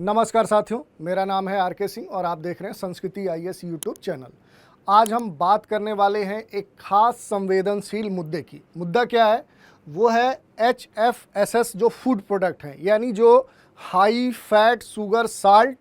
नमस्कार साथियों, मेरा नाम है आर के सिंह और आप देख रहे हैं संस्कृति आईएएस यूट्यूब चैनल। आज हम बात करने वाले हैं एक खास संवेदनशील मुद्दे की। मुद्दा क्या है? वो है HFSS जो फूड प्रोडक्ट हैं, यानी जो high fat sugar salt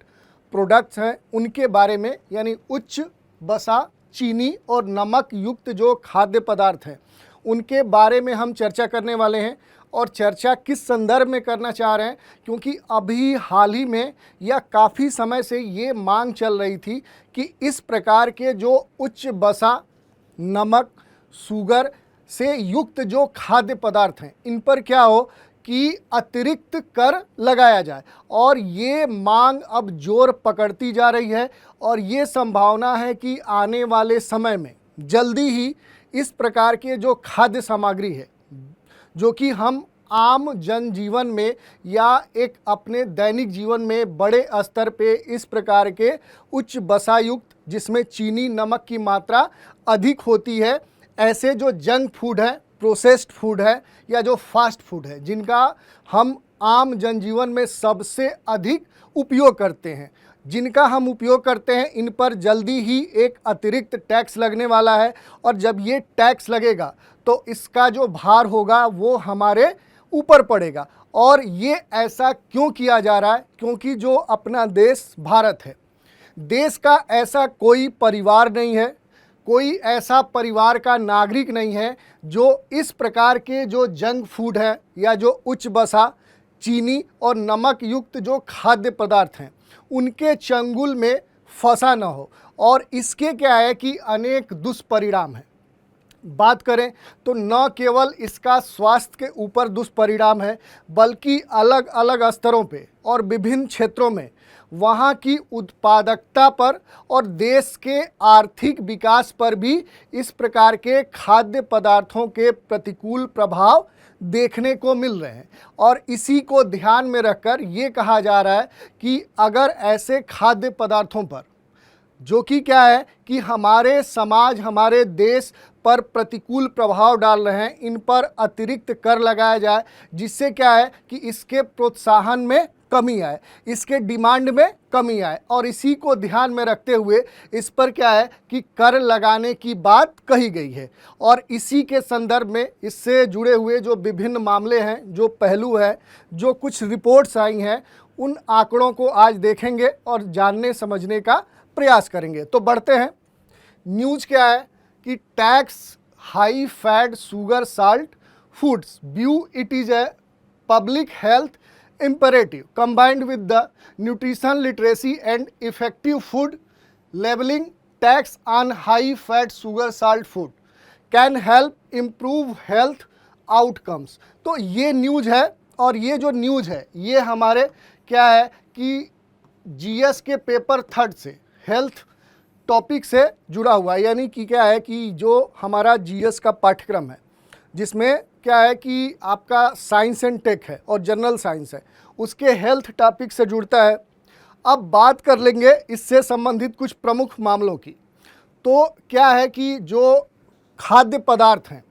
products हैं उनके बारे में, यानी उच्च वसा चीनी और नमक युक्त जो खाद्य पदार्थ हैं उनके बारे में हम चर्चा करने वाले हैं। और चर्चा किस संदर्भ में करना चाह रहे हैं, क्योंकि अभी हाल ही में या काफ़ी समय से ये मांग चल रही थी कि इस प्रकार के जो उच्च वसा नमक शुगर से युक्त जो खाद्य पदार्थ हैं इन पर क्या हो कि अतिरिक्त कर लगाया जाए। और ये मांग अब जोर पकड़ती जा रही है और ये संभावना है कि आने वाले समय में जल्दी ही इस प्रकार के जो खाद्य सामग्री है जो कि हम आम जनजीवन में या एक अपने दैनिक जीवन में बड़े स्तर पे इस प्रकार के उच्च वसायुक्त जिसमें चीनी नमक की मात्रा अधिक होती है, ऐसे जो जंक फूड है, प्रोसेस्ड फूड है या जो फास्ट फूड है जिनका हम आम जनजीवन में सबसे अधिक उपयोग करते हैं, जिनका हम उपयोग करते हैं, इन पर जल्दी ही एक अतिरिक्त टैक्स लगने वाला है। और जब ये टैक्स लगेगा तो इसका जो भार होगा वो हमारे ऊपर पड़ेगा। और ये ऐसा क्यों किया जा रहा है? क्योंकि जो अपना देश भारत है, देश का ऐसा कोई परिवार नहीं है, कोई ऐसा परिवार का नागरिक नहीं है जो इस प्रकार के जो जंक फूड है या जो उच्च वसा चीनी और नमक युक्त जो खाद्य पदार्थ हैं उनके चंगुल में फंसा न हो। और इसके क्या है कि अनेक दुष्परिणाम हैं। बात करें तो न केवल इसका स्वास्थ्य के ऊपर दुष्परिणाम है, बल्कि अलग अलग स्तरों पे और विभिन्न क्षेत्रों में वहाँ की उत्पादकता पर और देश के आर्थिक विकास पर भी इस प्रकार के खाद्य पदार्थों के प्रतिकूल प्रभाव देखने को मिल रहे हैं। और इसी को ध्यान में रखकर ये कहा जा रहा है कि अगर ऐसे खाद्य पदार्थों पर जो कि क्या है कि हमारे समाज हमारे देश पर प्रतिकूल प्रभाव डाल रहे हैं, इन पर अतिरिक्त कर लगाया जाए, जिससे क्या है कि इसके प्रोत्साहन में कमी आए, इसके डिमांड में कमी आए। और इसी को ध्यान में रखते हुए इस पर क्या है कि कर लगाने की बात कही गई है। और इसी के संदर्भ में इससे जुड़े हुए जो विभिन्न मामले हैं, जो पहलू है, जो कुछ रिपोर्ट्स आई हैं, उन आंकड़ों को आज देखेंगे और जानने समझने का प्रयास करेंगे। तो बढ़ते हैं। न्यूज़ क्या है कि tax high fat sugar salt foods view it is a public health imperative combined with the nutrition literacy and effective food labeling. Tax on high fat sugar salt food can help improve health outcomes। तो ये news है और ये जो news है ये हमारे क्या है कि जीएस के पेपर 3 से हेल्थ टॉपिक से जुड़ा हुआ है। यानी कि क्या है कि जो हमारा जीएस का पाठ्यक्रम है जिसमें क्या है कि आपका साइंस एंड टेक है और जनरल साइंस है, उसके हेल्थ टॉपिक से जुड़ता है। अब बात कर लेंगे इससे संबंधित कुछ प्रमुख मामलों की। तो क्या है कि जो खाद्य पदार्थ हैं,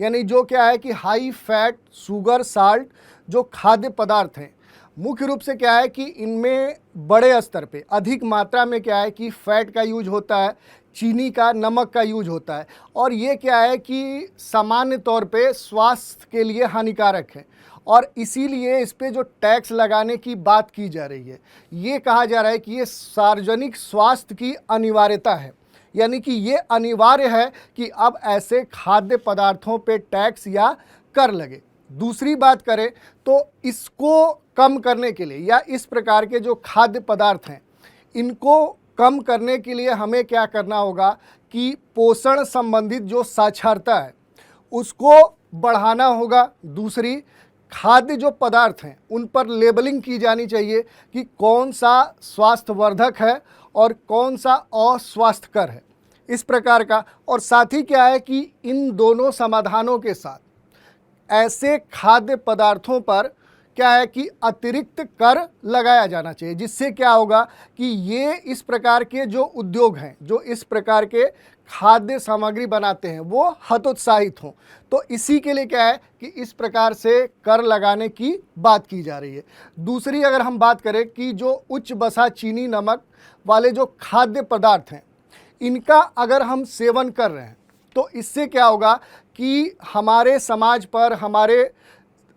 यानी जो क्या है कि हाई फैट शुगर साल्ट जो खाद्य पदार्थ हैं, मुख्य रूप से क्या है कि इनमें बड़े स्तर पे अधिक मात्रा में क्या है कि फैट का यूज होता है, चीनी का नमक का यूज होता है। और ये क्या है कि सामान्य तौर पे स्वास्थ्य के लिए हानिकारक है और इसीलिए इस पे जो टैक्स लगाने की बात की जा रही है, ये कहा जा रहा है कि ये सार्वजनिक स्वास्थ्य की अनिवार्यता है। यानी कि ये अनिवार्य है कि अब ऐसे खाद्य पदार्थों पे टैक्स या कर लगे। दूसरी बात करें तो इसको कम करने के लिए या इस प्रकार के जो खाद्य पदार्थ हैं इनको कम करने के लिए हमें क्या करना होगा कि पोषण संबंधित जो साक्षरता है उसको बढ़ाना होगा। दूसरी, खाद्य जो पदार्थ हैं उन पर लेबलिंग की जानी चाहिए कि कौन सा स्वास्थ्यवर्धक है और कौन सा अस्वास्थ्यकर है, इस प्रकार का। और साथ ही क्या है कि इन दोनों समाधानों के साथ ऐसे खाद्य पदार्थों पर क्या है कि अतिरिक्त कर लगाया जाना चाहिए, जिससे क्या होगा कि ये इस प्रकार के जो उद्योग हैं, जो इस प्रकार के खाद्य सामग्री बनाते हैं, वो हतोत्साहित हों। तो इसी के लिए क्या है कि इस प्रकार से कर लगाने की बात की जा रही है। दूसरी अगर हम बात करें कि जो उच्च वसा, चीनी, नमक वाले जो खाद्य पदार्थ हैं, इनका अगर हम सेवन कर रहे हैं तो इससे क्या होगा कि हमारे समाज पर, हमारे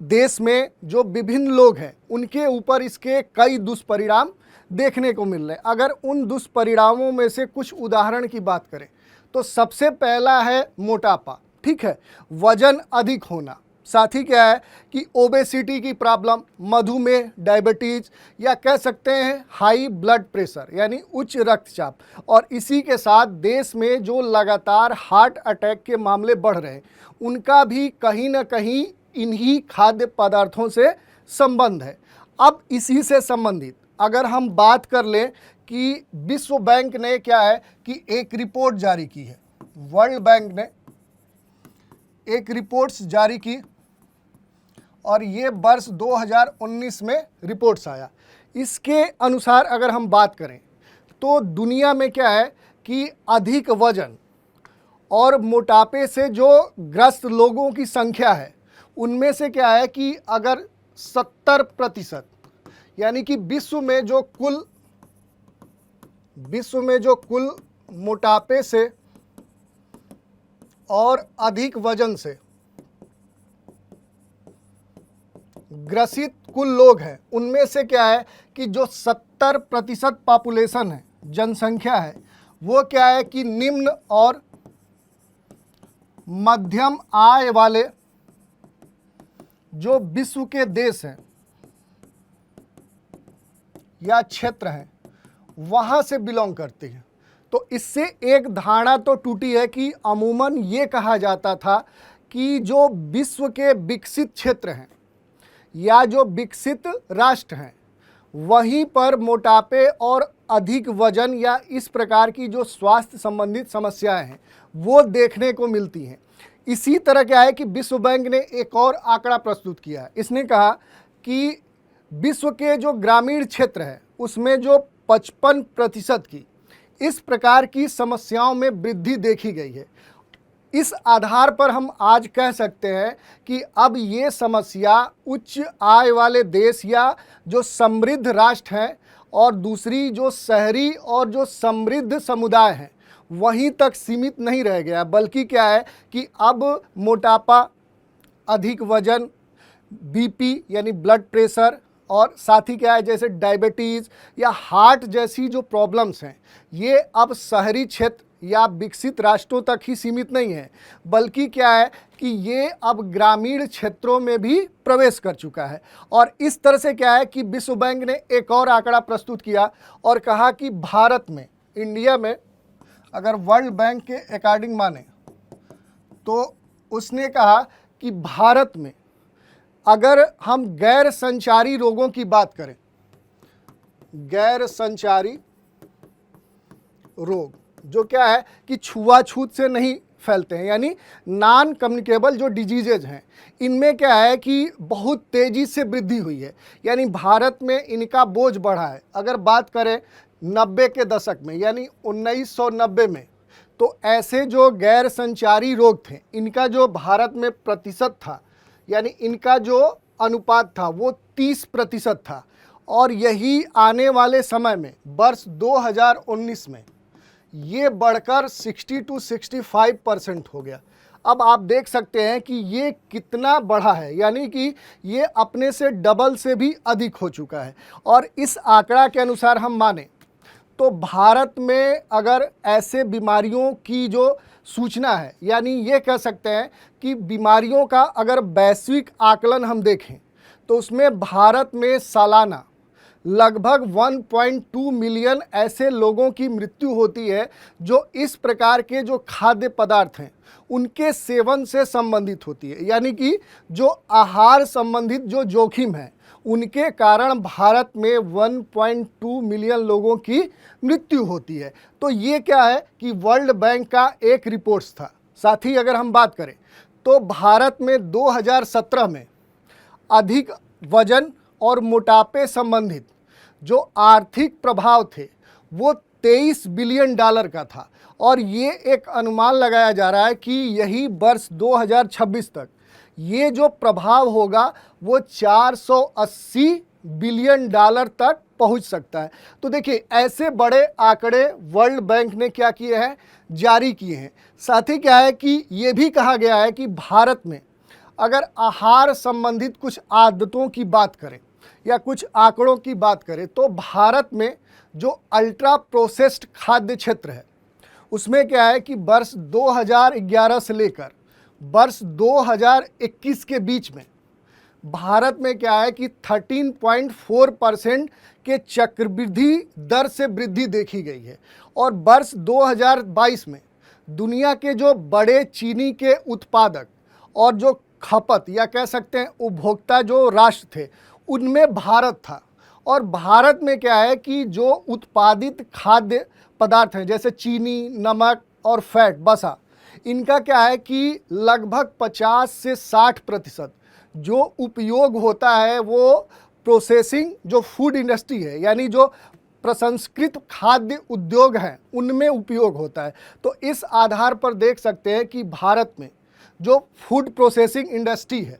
देश में जो विभिन्न लोग हैं, उनके ऊपर इसके कई दुष्परिणाम देखने को मिल रहे हैं। अगर उन दुष्परिणामों में से कुछ उदाहरण की बात करें तो सबसे पहला है मोटापा, ठीक है, वजन अधिक होना। साथ ही क्या है कि ओबेसिटी की प्रॉब्लम, मधुमेह, डायबिटीज, या कह सकते हैं हाई ब्लड प्रेशर यानी उच्च रक्तचाप। और इसी के साथ देश में जो लगातार हार्ट अटैक के मामले बढ़ रहे हैं, उनका भी कहीं ना कहीं इन्हीं खाद्य पदार्थों से संबंध है। अब इसी से संबंधित अगर हम बात कर लें कि विश्व बैंक ने क्या है कि एक रिपोर्ट जारी की है, वर्ल्ड बैंक ने एक रिपोर्ट्स जारी की और ये वर्ष 2019 में रिपोर्ट्स आया। इसके अनुसार अगर हम बात करें तो दुनिया में क्या है कि अधिक वजन और मोटापे से जो ग्रस्त लोगों की संख्या है, उनमें से क्या है कि अगर 70% यानी कि विश्व में जो कुल मोटापे से और अधिक वजन से ग्रसित कुल लोग हैं, उनमें से क्या है कि जो 70% पॉपुलेशन है, जनसंख्या है, वो क्या है कि निम्न और मध्यम आय वाले जो विश्व के देश हैं या क्षेत्र हैं, वहाँ से बिलोंग करते हैं। तो इससे एक धारणा तो टूटी है कि अमूमन ये कहा जाता था कि जो विश्व के विकसित क्षेत्र हैं या जो विकसित राष्ट्र हैं, वहीं पर मोटापे और अधिक वजन या इस प्रकार की जो स्वास्थ्य संबंधित समस्याएं हैं, वो देखने को मिलती हैं। इसी तरह क्या है कि विश्व बैंक ने एक और आंकड़ा प्रस्तुत किया है। इसने कहा कि विश्व के जो ग्रामीण क्षेत्र है, उसमें जो 55% की इस प्रकार की समस्याओं में वृद्धि देखी गई है। इस आधार पर हम आज कह सकते हैं कि अब ये समस्या उच्च आय वाले देश या जो समृद्ध राष्ट्र हैं और दूसरी जो शहरी और जो समृद्ध समुदाय हैं, वहीं तक सीमित नहीं रह गया, बल्कि क्या है कि अब मोटापा, अधिक वजन, बीपी यानी ब्लड प्रेशर, और साथ ही क्या है जैसे डायबिटीज़ या हार्ट जैसी जो प्रॉब्लम्स हैं, ये अब शहरी क्षेत्र या विकसित राष्ट्रों तक ही सीमित नहीं है, बल्कि क्या है कि ये अब ग्रामीण क्षेत्रों में भी प्रवेश कर चुका है। और इस तरह से क्या है कि विश्व बैंक ने एक और आंकड़ा प्रस्तुत किया और कहा कि भारत में, इंडिया में, अगर वर्ल्ड बैंक के अकॉर्डिंग माने तो उसने कहा कि भारत में अगर हम गैर संचारी रोगों की बात करें, गैर संचारी रोग जो क्या है कि छुआछूत से नहीं फैलते हैं, यानी नॉन कम्युनिकेबल जो डिजीजेज हैं, इनमें क्या है कि बहुत तेज़ी से वृद्धि हुई है, यानी भारत में इनका बोझ बढ़ा है। अगर बात करें 90 के दशक में यानी 1990 में, तो ऐसे जो गैर संचारी रोग थे, इनका जो भारत में प्रतिशत था, यानी इनका जो अनुपात था, वो 30% था। और यही आने वाले समय में वर्ष 2019 में ये बढ़कर 60 to 65% हो गया। अब आप देख सकते हैं कि ये कितना बढ़ा है, यानी कि ये अपने से डबल से भी अधिक हो चुका है। और इस आंकड़ा के अनुसार हम माने तो भारत में अगर ऐसे बीमारियों की जो सूचना है, यानी ये कह सकते हैं कि बीमारियों का अगर वैश्विक आकलन हम देखें तो उसमें भारत में सालाना लगभग 1.2 मिलियन ऐसे लोगों की मृत्यु होती है जो इस प्रकार के जो खाद्य पदार्थ हैं उनके सेवन से संबंधित होती है, यानी कि जो आहार संबंधित जो जोखिम है उनके कारण भारत में 1.2 मिलियन लोगों की मृत्यु होती है। तो ये क्या है कि वर्ल्ड बैंक का एक रिपोर्ट्स था। साथ ही अगर हम बात करें तो भारत में 2017 में अधिक वजन और मोटापे संबंधित जो आर्थिक प्रभाव थे वो 23 बिलियन डॉलर का था और ये एक अनुमान लगाया जा रहा है कि यही वर्ष 2026 तक ये जो प्रभाव होगा वो 480 बिलियन डॉलर तक पहुंच सकता है। तो देखिए ऐसे बड़े आंकड़े वर्ल्ड बैंक ने क्या किए हैं, जारी किए हैं। साथ ही क्या है कि ये भी कहा गया है कि भारत में अगर आहार संबंधित कुछ आदतों की बात करें या कुछ आंकड़ों की बात करें तो भारत में जो अल्ट्रा प्रोसेस्ड खाद्य क्षेत्र है उसमें क्या है कि वर्ष 2011 से लेकर वर्ष 2021 के बीच में भारत में क्या है कि 13.4% के चक्रवृद्धि दर से वृद्धि देखी गई है और वर्ष 2022 में दुनिया के जो बड़े चीनी के उत्पादक और जो खपत या कह सकते हैं उपभोक्ता जो राष्ट्र थे उनमें भारत था। और भारत में क्या है कि जो उत्पादित खाद्य पदार्थ हैं जैसे चीनी, नमक और फैट, बसा, इनका क्या है कि लगभग 50 से 60% जो उपयोग होता है वो प्रोसेसिंग जो फूड इंडस्ट्री है यानी जो प्रसंस्कृत खाद्य उद्योग हैं उनमें उपयोग होता है। तो इस आधार पर देख सकते हैं कि भारत में जो फूड प्रोसेसिंग इंडस्ट्री है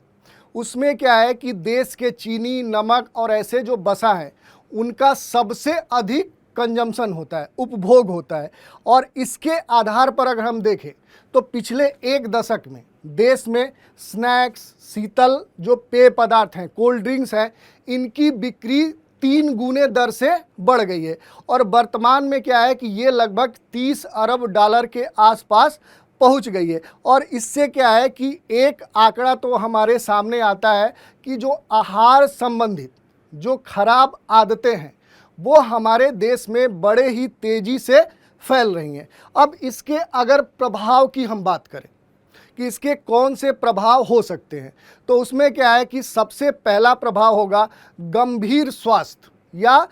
उसमें क्या है कि देश के चीनी, नमक और ऐसे जो बसा हैं उनका सबसे अधिक कंजम्पशन होता है, उपभोग होता है। और इसके आधार पर अगर हम देखें तो पिछले एक दशक में देश में स्नैक्स, शीतल जो पेय पदार्थ हैं, कोल्ड ड्रिंक्स हैं, इनकी बिक्री 3 गुने दर से बढ़ गई है और वर्तमान में क्या है कि ये लगभग 30 अरब डॉलर के आसपास पहुंच गई है। और इससे क्या है कि एक आंकड़ा तो हमारे सामने आता है कि जो आहार संबंधित जो खराब आदतें हैं वो हमारे देश में बड़े ही तेज़ी से फैल रही हैं। अब इसके अगर प्रभाव की हम बात करें कि इसके कौन से प्रभाव हो सकते हैं तो उसमें क्या है कि सबसे पहला प्रभाव होगा गंभीर स्वास्थ्य, या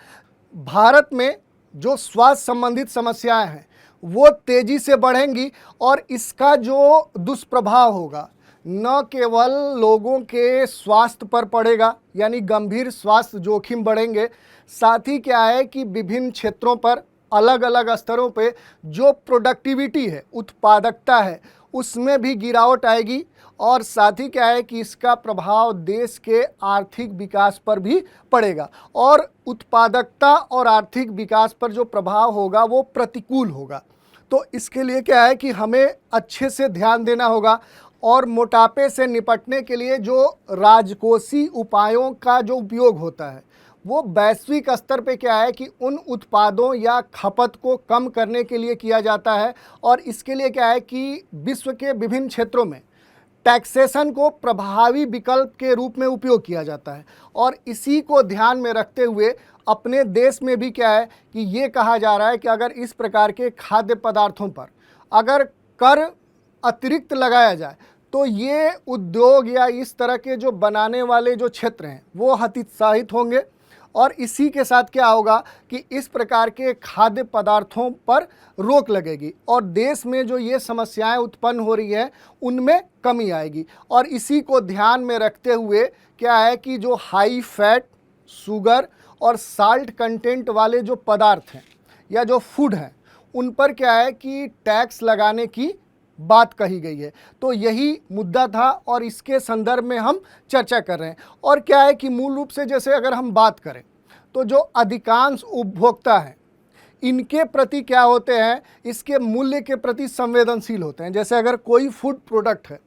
भारत में जो स्वास्थ्य संबंधित समस्याएं हैं वो तेज़ी से बढ़ेंगी और इसका जो दुष्प्रभाव होगा न केवल लोगों के स्वास्थ्य पर पड़ेगा यानी गंभीर स्वास्थ्य जोखिम बढ़ेंगे, साथ ही क्या है कि विभिन्न क्षेत्रों पर अलग अलग स्तरों पे जो प्रोडक्टिविटी है, उत्पादकता है, उसमें भी गिरावट आएगी। और साथ ही क्या है कि इसका प्रभाव देश के आर्थिक विकास पर भी पड़ेगा और उत्पादकता और आर्थिक विकास पर जो प्रभाव होगा वो प्रतिकूल होगा। तो इसके लिए क्या है कि हमें अच्छे से ध्यान देना होगा और मोटापे से निपटने के लिए जो राजकोषीय उपायों का जो उपयोग होता है वो वैश्विक स्तर पे क्या है कि उन उत्पादों या खपत को कम करने के लिए किया जाता है और इसके लिए क्या है कि विश्व के विभिन्न क्षेत्रों में टैक्सेशन को प्रभावी विकल्प के रूप में उपयोग किया जाता है। और इसी को ध्यान में रखते हुए अपने देश में भी क्या है कि ये कहा जा रहा है कि अगर इस प्रकार के खाद्य पदार्थों पर अगर कर अतिरिक्त लगाया जाए तो ये उद्योग या इस तरह के जो बनाने वाले जो क्षेत्र हैं वो हतोत्साहित होंगे और इसी के साथ क्या होगा कि इस प्रकार के खाद्य पदार्थों पर रोक लगेगी और देश में जो ये समस्याएं उत्पन्न हो रही है उनमें कमी आएगी। और इसी को ध्यान में रखते हुए क्या है कि जो हाई फैट, शुगर और साल्ट कंटेंट वाले जो पदार्थ हैं या जो फूड हैं उन पर क्या है कि टैक्स लगाने की बात कही गई है। तो यही मुद्दा था और इसके संदर्भ में हम चर्चा कर रहे हैं। और क्या है कि मूल रूप से जैसे अगर हम बात करें तो जो अधिकांश उपभोक्ता हैं इनके प्रति क्या होते हैं, इसके मूल्य के प्रति संवेदनशील होते हैं। जैसे अगर कोई फूड प्रोडक्ट है,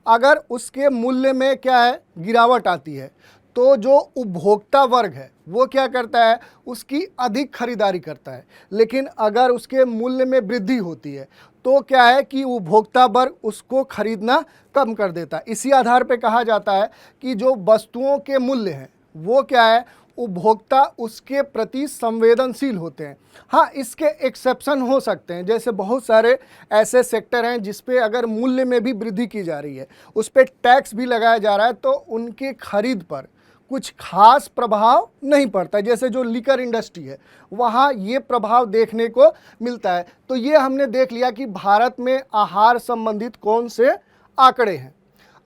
अगर उसके मूल्य में क्या है गिरावट आती है तो जो उपभोक्ता वर्ग है वो क्या करता है, उसकी अधिक खरीदारी करता है। लेकिन अगर उसके मूल्य में वृद्धि होती है तो क्या है कि उपभोक्ता वर्ग उसको खरीदना कम कर देता है। इसी आधार पर कहा जाता है कि जो वस्तुओं के मूल्य हैं वो क्या है, उपभोक्ता उसके प्रति संवेदनशील होते हैं। हाँ, इसके एक्सेप्शन हो सकते हैं, जैसे बहुत सारे ऐसे सेक्टर हैं जिस पे अगर मूल्य में भी वृद्धि की जा रही है, उस पर टैक्स भी लगाया जा रहा है तो उनके खरीद पर कुछ खास प्रभाव नहीं पड़ता। जैसे जो लिकर इंडस्ट्री है वहाँ ये प्रभाव देखने को मिलता है। तो ये हमने देख लिया कि भारत में आहार संबंधित कौन से आंकड़े हैं।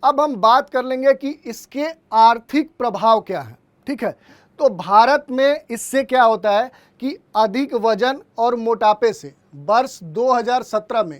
अब हम बात कर लेंगे कि इसके आर्थिक प्रभाव क्या हैं। ठीक है, तो भारत में इससे क्या होता है कि अधिक वजन और मोटापे से वर्ष 2017 में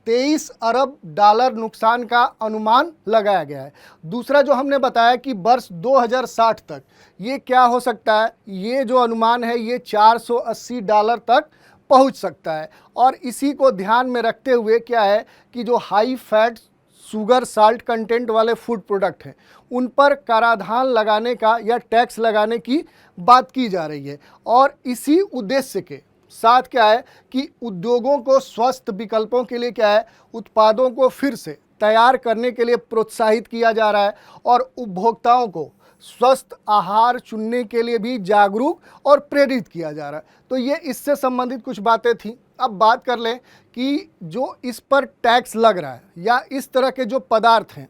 23 अरब डॉलर नुकसान का अनुमान लगाया गया है। दूसरा जो हमने बताया कि वर्ष 2060 तक ये क्या हो सकता है, ये जो अनुमान है ये 480 डॉलर तक पहुंच सकता है। और इसी को ध्यान में रखते हुए क्या है कि जो high fat sugar salt content वाले फूड प्रोडक्ट हैं उन पर कराधान लगाने का या टैक्स लगाने की बात की जा रही है। और इसी उद्देश्य के साथ क्या है कि उद्योगों को स्वस्थ विकल्पों के लिए क्या है, उत्पादों को फिर से तैयार करने के लिए प्रोत्साहित किया जा रहा है और उपभोक्ताओं को स्वस्थ आहार चुनने के लिए भी जागरूक और प्रेरित किया जा रहा है। तो ये इससे संबंधित कुछ बातें थी। अब बात कर लें कि जो इस पर टैक्स लग रहा है या इस तरह के जो पदार्थ हैं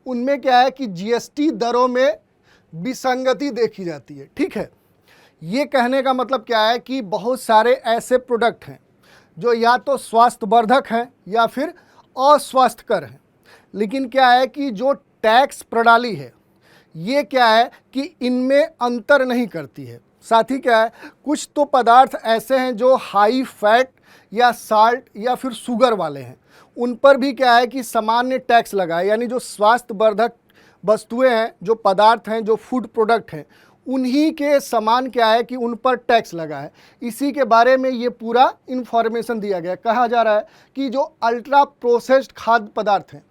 उनमें क्या है कि जीएसटी दरों में विसंगति देखी जाती है। ठीक है, ये कहने का मतलब क्या है कि बहुत सारे ऐसे प्रोडक्ट हैं जो या तो स्वास्थ्यवर्धक हैं या फिर अस्वास्थ्यकर हैं, लेकिन क्या है कि जो टैक्स प्रणाली है ये क्या है कि इनमें अंतर नहीं करती है। साथ ही क्या है, कुछ तो पदार्थ ऐसे हैं जो हाई फैट या साल्ट या फिर शुगर वाले हैं, उन पर भी क्या है कि सामान्य टैक्स लगा है। यानी जो स्वास्थ्यवर्धक वस्तुएं हैं, जो पदार्थ हैं, जो फूड प्रोडक्ट हैं, उन्हीं के समान क्या है कि उन पर टैक्स लगा है। इसी के बारे में ये पूरा इन्फॉर्मेशन दिया गया। कहा जा रहा है कि जो अल्ट्रा प्रोसेस्ड खाद्य पदार्थ हैं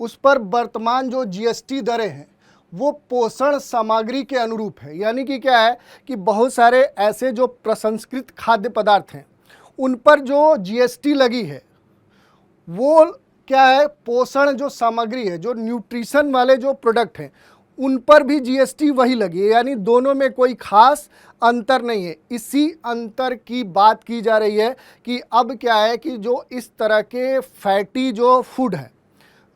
उस पर वर्तमान जो जीएसटी दरें हैं वो पोषण सामग्री के अनुरूप है। यानी कि क्या है कि बहुत सारे ऐसे जो प्रसंस्कृत खाद्य पदार्थ हैं उन पर जो जीएसटी लगी है वो क्या है, पोषण जो सामग्री है, जो न्यूट्रिशन वाले जो प्रोडक्ट हैं उन पर भी जीएसटी वही लगी है। यानी दोनों में कोई खास अंतर नहीं है। इसी अंतर की बात की जा रही है कि अब क्या है कि जो इस तरह के फैटी जो फूड है,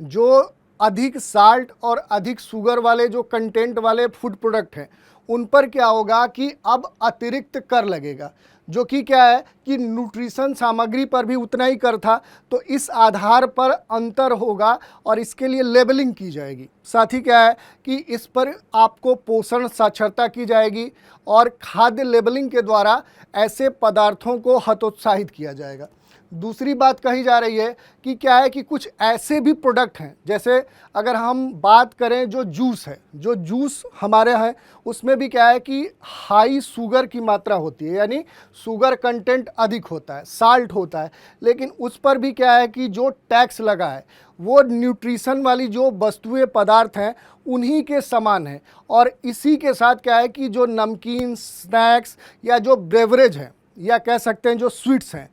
जो अधिक साल्ट और अधिक शुगर वाले जो कंटेंट वाले फूड प्रोडक्ट हैं उन पर क्या होगा कि अब अतिरिक्त कर लगेगा, जो कि क्या है कि न्यूट्रिशन सामग्री पर भी उतना ही कर था। तो इस आधार पर अंतर होगा और इसके लिए लेबलिंग की जाएगी। साथ ही क्या है कि इस पर आपको पोषण साक्षरता की जाएगी और खाद्य लेबलिंग के द्वारा ऐसे पदार्थों को हतोत्साहित किया जाएगा। दूसरी बात कही जा रही है कि क्या है कि कुछ ऐसे भी प्रोडक्ट हैं, जैसे अगर हम बात करें जो जूस है, जो जूस हमारे हैं उसमें भी क्या है कि हाई शुगर की मात्रा होती है, यानी शुगर कंटेंट अधिक होता है, साल्ट होता है, लेकिन उस पर भी क्या है कि जो टैक्स लगा है वो न्यूट्रिशन वाली जो वस्तुएं पदार्थ हैं उन्हीं के समान है। और इसी के साथ क्या है कि जो नमकीन, स्नैक्स या जो ब्रेवरेज हैं या कह सकते हैं जो स्वीट्स हैं,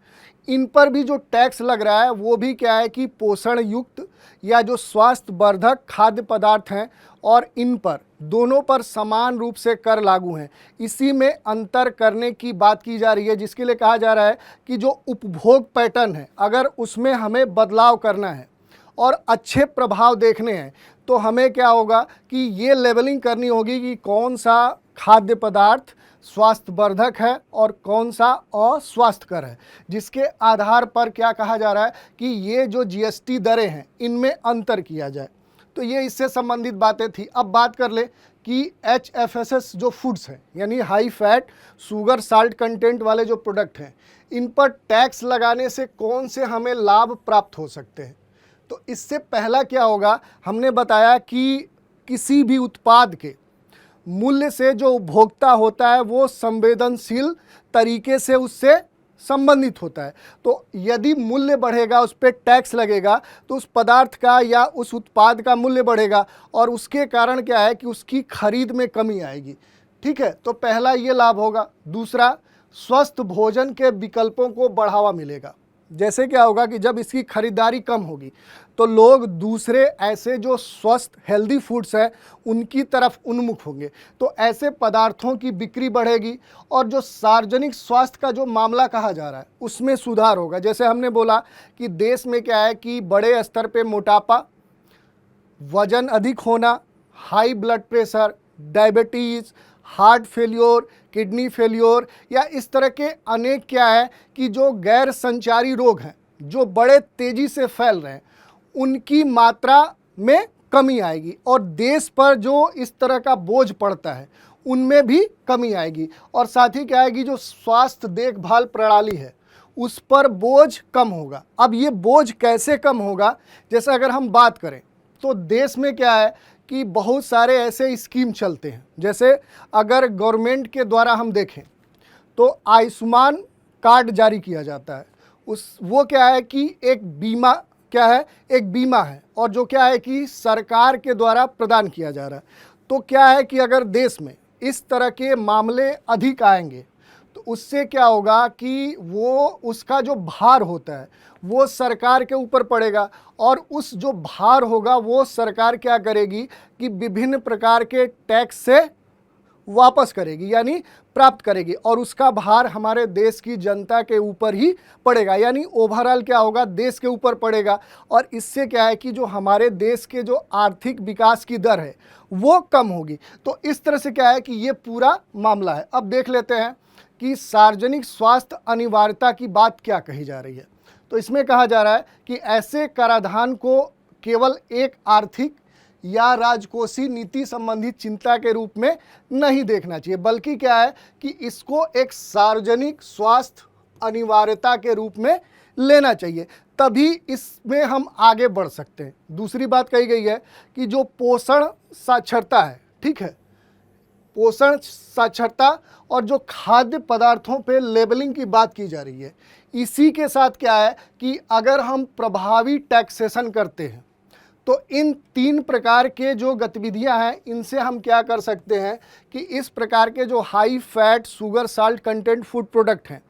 इन पर भी जो टैक्स लग रहा है वो भी क्या है कि पोषण युक्त या जो स्वास्थ्यवर्धक खाद्य पदार्थ हैं और इन पर दोनों पर समान रूप से कर लागू हैं। इसी में अंतर करने की बात की जा रही है, जिसके लिए कहा जा रहा है कि जो उपभोग पैटर्न है अगर उसमें हमें बदलाव करना है और अच्छे प्रभाव देखने हैं तो हमें क्या होगा कि ये लेबलिंग करनी होगी कि कौन सा खाद्य पदार्थ स्वास्थ्यवर्धक है और कौन सा अस्वास्थ्यकर है, जिसके आधार पर क्या कहा जा रहा है कि ये जो जीएसटी दरें हैं इनमें अंतर किया जाए। तो ये इससे संबंधित बातें थी। अब बात कर ले कि HFSS जो फूड्स हैं, यानी high fat sugar salt content वाले जो प्रोडक्ट हैं, इन पर टैक्स लगाने से कौन से हमें लाभ प्राप्त हो सकते हैं। तो इससे पहला क्या होगा, हमने बताया कि किसी भी उत्पाद के मूल्य से जो उपभोक्ता होता है वो संवेदनशील तरीके से उससे संबंधित होता है। तो यदि मूल्य बढ़ेगा, उस पर टैक्स लगेगा, तो उस पदार्थ का या उस उत्पाद का मूल्य बढ़ेगा और उसके कारण क्या है कि उसकी खरीद में कमी आएगी। ठीक है, तो पहला ये लाभ होगा। दूसरा, स्वस्थ भोजन के विकल्पों को बढ़ावा मिलेगा। जैसे क्या होगा कि जब इसकी खरीदारी कम होगी तो लोग दूसरे ऐसे जो स्वस्थ हेल्दी फूड्स हैं उनकी तरफ उन्मुख होंगे, तो ऐसे पदार्थों की बिक्री बढ़ेगी और जो सार्वजनिक स्वास्थ्य का जो मामला कहा जा रहा है उसमें सुधार होगा। जैसे हमने बोला कि देश में क्या है कि बड़े स्तर पे मोटापा, वजन अधिक होना, high blood pressure, diabetes, heart failure, kidney failure या इस तरह के अनेक क्या है कि जो गैर संचारी रोग हैं जो बड़े तेज़ी से फैल रहे हैं उनकी मात्रा में कमी आएगी और देश पर जो इस तरह का बोझ पड़ता है उनमें भी कमी आएगी। और साथ ही क्या आएगी, जो स्वास्थ्य देखभाल प्रणाली है उस पर बोझ कम होगा। अब ये बोझ कैसे कम होगा, जैसे अगर हम बात करें तो देश में क्या है कि बहुत सारे ऐसे स्कीम चलते हैं। जैसे अगर गवर्नमेंट के द्वारा हम देखें तो आयुष्मान कार्ड जारी किया जाता है। वो क्या है कि एक बीमा, क्या है, एक बीमा है और जो क्या है कि सरकार के द्वारा प्रदान किया जा रहा है। तो क्या है कि अगर देश में इस तरह के मामले अधिक आएंगे तो उससे क्या होगा कि वो उसका जो भार होता है वो सरकार के ऊपर पड़ेगा और उस जो भार होगा वो सरकार क्या करेगी कि विभिन्न प्रकार के टैक्स से वापस करेगी, यानी प्राप्त करेगी, और उसका भार हमारे देश की जनता के ऊपर ही पड़ेगा, यानी ओवरऑल क्या होगा, देश के ऊपर पड़ेगा। और इससे क्या है कि जो हमारे देश के जो आर्थिक विकास की दर है वो कम होगी। तो इस तरह से क्या है कि ये पूरा मामला है। अब देख लेते हैं कि सार्वजनिक स्वास्थ्य अनिवार्यता की बात क्या कही जा रही है। तो इसमें कहा जा रहा है कि ऐसे कराधान को केवल एक आर्थिक या राजकोषीय नीति संबंधित चिंता के रूप में नहीं देखना चाहिए, बल्कि क्या है कि इसको एक सार्वजनिक स्वास्थ्य अनिवार्यता के रूप में लेना चाहिए, तभी इसमें हम आगे बढ़ सकते हैं। दूसरी बात कही गई है कि जो पोषण साक्षरता है, ठीक है, पोषण साक्षरता और जो खाद्य पदार्थों पे लेबलिंग की बात की जा रही है, इसी के साथ क्या है कि अगर हम प्रभावी टैक्सेशन करते हैं तो इन 3 प्रकार के जो गतिविधियां हैं इनसे हम क्या कर सकते हैं कि इस प्रकार के जो high fat sugar salt content food product हैं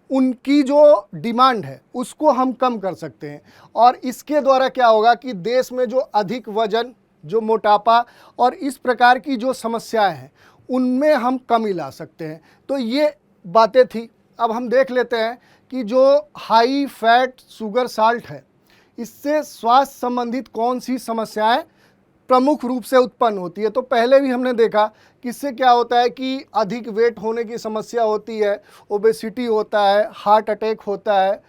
उनकी जो डिमांड है उसको हम कम कर सकते हैं। और इसके द्वारा क्या होगा कि देश में जो अधिक वजन, जो मोटापा और इस प्रकार की जो समस्याएं हैं उनमें हम कमी ला सकते हैं। तो ये बातें थी। अब हम देख लेते हैं कि जो हाई फैट शुगर साल्ट है इससे स्वास्थ्य संबंधित कौन सी समस्याएं प्रमुख रूप से उत्पन्न होती है। तो पहले भी हमने देखा कि इससे क्या होता है कि अधिक वेट होने की समस्या होती है, ओबेसिटी होता है, हार्ट अटैक होता है,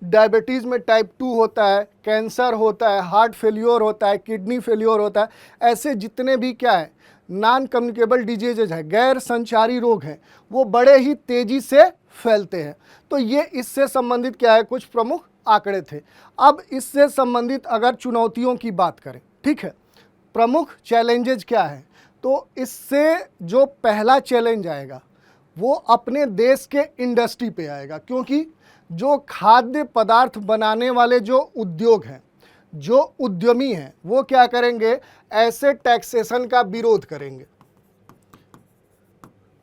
डायबिटीज़ में टाइप 2 होता है, कैंसर होता है, हार्ट फेल्योर होता है, किडनी फेल्योर होता है। ऐसे जितने भी क्या है नॉन कम्युनिकेबल डिजीजेज है, गैर संचारी रोग हैं, वो बड़े ही तेज़ी से फैलते हैं। तो ये इससे संबंधित क्या है कुछ प्रमुख आंकड़े थे। अब इससे संबंधित अगर चुनौतियों की बात करें, ठीक है, प्रमुख चैलेंजेज क्या है, तो इससे जो पहला चैलेंज आएगा वो अपने देश के इंडस्ट्री पे आएगा, क्योंकि जो खाद्य पदार्थ बनाने वाले जो उद्योग हैं, जो उद्यमी हैं, वो क्या करेंगे, ऐसे टैक्सेशन का विरोध करेंगे।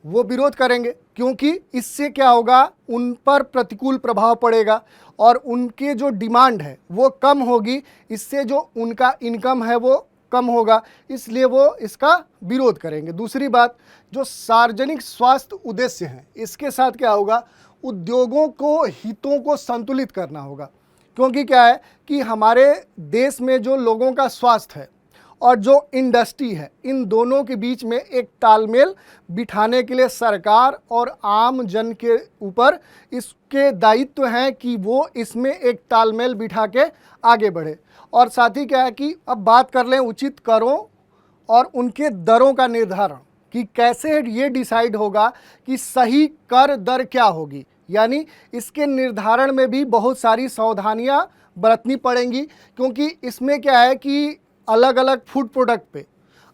वो विरोध करेंगे क्योंकि इससे क्या होगा, उन पर प्रतिकूल प्रभाव पड़ेगा और उनके जो डिमांड है वो कम होगी, इससे जो उनका इनकम है वो कम होगा, इसलिए वो इसका विरोध करेंगे। दूसरी बात, जो सार्वजनिक स्वास्थ्य उद्देश्य हैं इसके साथ क्या होगा, उद्योगों को हितों को संतुलित करना होगा, क्योंकि क्या है कि हमारे देश में जो लोगों का स्वास्थ्य है और जो इंडस्ट्री है इन दोनों के बीच में एक तालमेल बिठाने के लिए सरकार और आम जन के ऊपर इसके दायित्व हैं कि वो इसमें एक तालमेल बिठा के आगे बढ़े। और साथ ही क्या है कि अब बात कर लें उचित करों और उनके दरों का निर्धारण, कि कैसे ये डिसाइड होगा कि सही कर दर क्या होगी, यानी इसके निर्धारण में भी बहुत सारी सावधानियां बरतनी पड़ेंगी, क्योंकि इसमें क्या है कि अलग अलग फूड प्रोडक्ट पे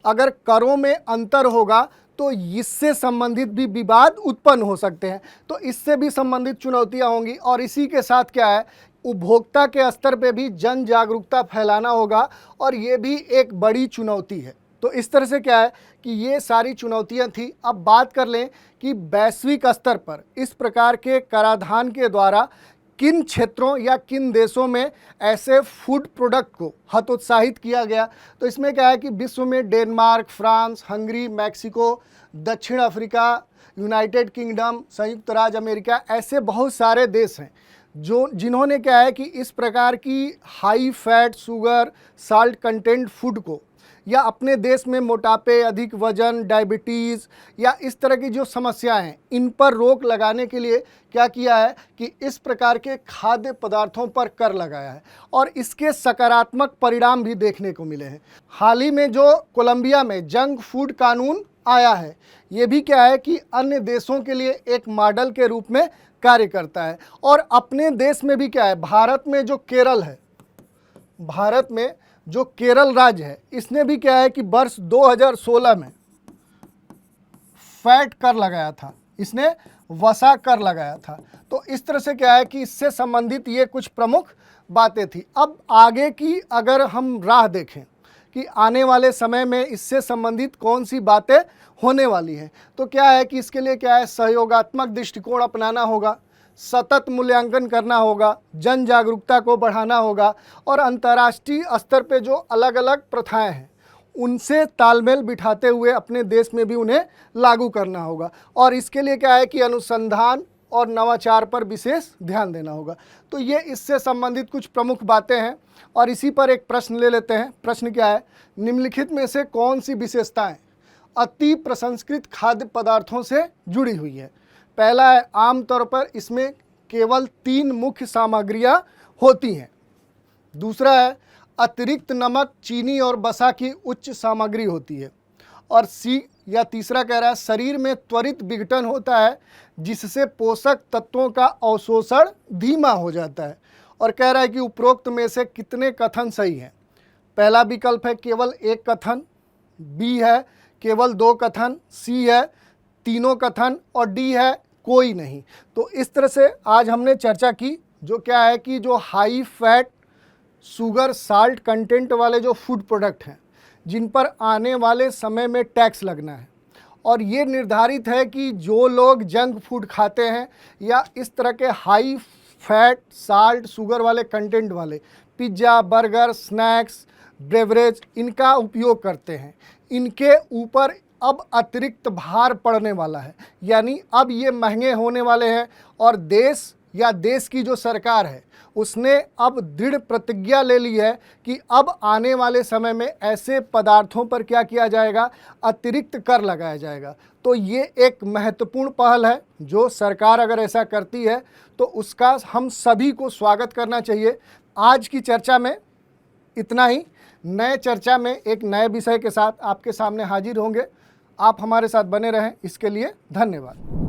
अगर करों में अंतर होगा तो इससे संबंधित भी विवाद उत्पन्न हो सकते हैं। तो इससे भी संबंधित चुनौतियां होंगी और इसी के साथ क्या है, उपभोक्ता के स्तर पे भी जन जागरूकता फैलाना होगा और ये भी एक बड़ी चुनौती है। तो इस तरह से क्या है कि ये सारी चुनौतियां थी। अब बात कर लें कि वैश्विक स्तर पर इस प्रकार के कराधान के द्वारा किन क्षेत्रों या किन देशों में ऐसे फूड प्रोडक्ट को हतोत्साहित किया गया। तो इसमें क्या है कि विश्व में डेनमार्क, फ्रांस, हंगरी, मैक्सिको, दक्षिण अफ्रीका, यूनाइटेड किंगडम, संयुक्त राज्य अमेरिका, ऐसे बहुत सारे देश हैं जिन्होंने क्या है कि इस प्रकार की high fat, sugar, salt content food को या अपने देश में मोटापे, अधिक वजन, डायबिटीज़ या इस तरह की जो समस्याएं हैं, इन पर रोक लगाने के लिए क्या किया है कि इस प्रकार के खाद्य पदार्थों पर कर लगाया है और इसके सकारात्मक परिणाम भी देखने को मिले हैं। हाल ही में जो कोलंबिया में जंक फूड कानून आया है, ये भी क्या है कि अन्य देशों के लिए एक मॉडल के रूप में कार्य करता है। और अपने देश में भी क्या है, भारत में जो केरल है, भारत में जो केरल राज्य है, इसने भी क्या है कि वर्ष 2016 में फैट कर लगाया था, इसने वसा कर लगाया था। तो इस तरह से क्या है कि इससे संबंधित ये कुछ प्रमुख बातें थी। अब आगे की अगर हम राह देखें कि आने वाले समय में इससे संबंधित कौन सी बातें होने वाली हैं, तो क्या है कि इसके लिए क्या है, सहयोगात्मक दृष्टिकोण अपनाना होगा, सतत मूल्यांकन करना होगा, जन जागरूकता को बढ़ाना होगा और अंतर्राष्ट्रीय स्तर पे जो अलग अलग प्रथाएं हैं उनसे तालमेल बिठाते हुए अपने देश में भी उन्हें लागू करना होगा। और इसके लिए क्या है कि अनुसंधान और नवाचार पर विशेष ध्यान देना होगा। तो ये इससे संबंधित कुछ प्रमुख बातें हैं और इसी पर एक प्रश्न ले लेते हैं। प्रश्न क्या है, निम्नलिखित में से कौन सी विशेषताएं अति प्रसंस्कृत खाद्य पदार्थों से जुड़ी हुई है? पहला है, आमतौर पर इसमें केवल 3 मुख्य सामग्रियां होती हैं। दूसरा है, अतिरिक्त नमक, चीनी और वसा की उच्च सामग्री होती है। और सी या तीसरा कह रहा है, शरीर में त्वरित विघटन होता है जिससे पोषक तत्वों का अवशोषण धीमा हो जाता है। और कह रहा है कि उपरोक्त में से कितने कथन सही हैं? पहला विकल्प है केवल 1 कथन, बी है केवल 2 कथन, सी है 3 कथन और डी है कोई नहीं। तो इस तरह से आज हमने चर्चा की जो क्या है कि जो high fat, sugar, salt content वाले जो फूड प्रोडक्ट हैं जिन पर आने वाले समय में टैक्स लगना है, और ये निर्धारित है कि जो लोग जंक फूड खाते हैं या इस तरह के हाई फैट, साल्ट, शुगर वाले कंटेंट वाले पिज़्ज़ा, बर्गर, स्नैक्स, बेवरेज इनका उपयोग करते हैं, इनके ऊपर अब अतिरिक्त भार पड़ने वाला है। यानी अब ये महंगे होने वाले हैं और देश या देश की जो सरकार है उसने अब दृढ़ प्रतिज्ञा ले ली है कि अब आने वाले समय में ऐसे पदार्थों पर क्या किया जाएगा, अतिरिक्त कर लगाया जाएगा। तो ये एक महत्वपूर्ण पहल है। जो सरकार अगर ऐसा करती है तो उसका हम सभी को स्वागत करना चाहिए। आज की चर्चा में इतना ही। नए चर्चा में एक नए विषय के साथ आपके सामने हाजिर होंगे। आप हमारे साथ बने रहें, इसके लिए धन्यवाद।